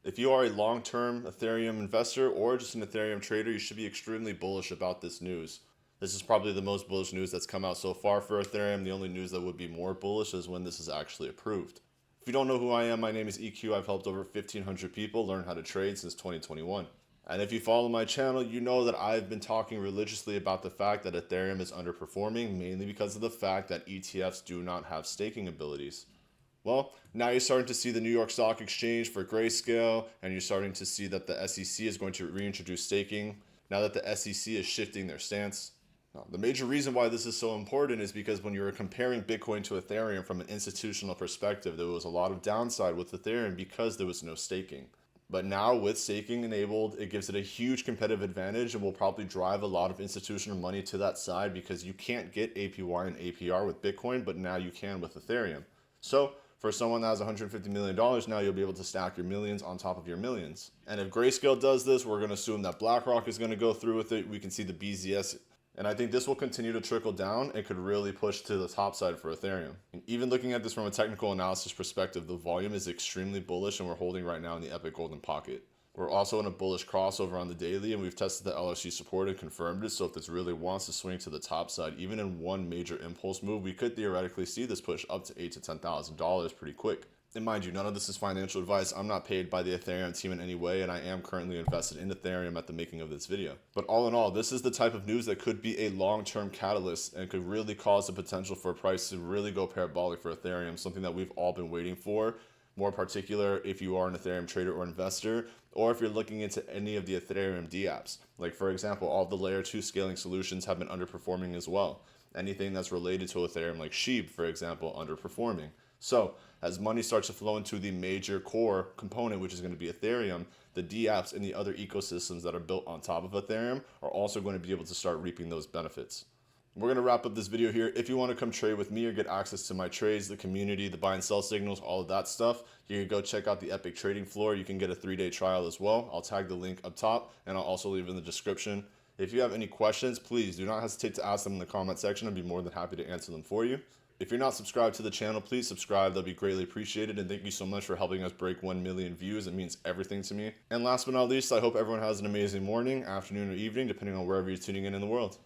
If you are a long-term Ethereum investor or just an Ethereum trader, you should be extremely bullish about this news. This is probably the most bullish news that's come out so far for Ethereum. The only news that would be more bullish is when this is actually approved. If you don't know who I am, my name is EQ. I've helped over 1,500 people learn how to trade since 2021. And if you follow my channel, you know that I've been talking religiously about the fact that Ethereum is underperforming, mainly because of the fact that ETFs do not have staking abilities. Well, now you're starting to see the New York Stock Exchange for Grayscale, and you're starting to see that the SEC is going to reintroduce staking now that the SEC is shifting their stance. Now, the major reason why this is so important is because when you were comparing Bitcoin to Ethereum from an institutional perspective, there was a lot of downside with Ethereum because there was no staking. But now with staking enabled, it gives it a huge competitive advantage and will probably drive a lot of institutional money to that side because you can't get APY and APR with Bitcoin, but now you can with Ethereum. So for someone that has $150 million, now you'll be able to stack your millions on top of your millions. And if Grayscale does this, we're going to assume that BlackRock is going to go through with it. We can see the BZX. And I think this will continue to trickle down and could really push to the top side for Ethereum. And even looking at this from a technical analysis perspective, the volume is extremely bullish and we're holding right now in the Epic Golden Pocket. We're also in a bullish crossover on the daily, and we've tested the LSU support and confirmed it. So if this really wants to swing to the top side, even in one major impulse move, we could theoretically see this push up to $8,000 to $10,000 pretty quick. And mind you, none of this is financial advice. I'm not paid by the Ethereum team in any way, and I am currently invested in Ethereum at the making of this video. But all in all, this is the type of news that could be a long-term catalyst and could really cause the potential for a price to really go parabolic for Ethereum, something that we've all been waiting for. More particular if you are an Ethereum trader or investor, or if you're looking into any of the Ethereum dApps. Like for example, all the layer 2 scaling solutions have been underperforming as well. Anything that's related to Ethereum like SHIB, for example, underperforming. So as money starts to flow into the major core component, which is going to be Ethereum, the dApps and the other ecosystems that are built on top of Ethereum are also going to be able to start reaping those benefits. We're going to wrap up this video here. If you want to come trade with me or get access to my trades, the community, the buy and sell signals, all of that stuff, you can go check out the Epic trading floor. You can get a 3-day trial as well. I'll tag the link up top and I'll also leave it in the description. If you have any questions, please do not hesitate to ask them in the comment section. I'd be more than happy to answer them for you. If you're not subscribed to the channel, please subscribe. That'll be greatly appreciated. And thank you so much for helping us break 1 million views. It means everything to me. And last but not least, I hope everyone has an amazing morning, afternoon, or evening, depending on wherever you're tuning in the world.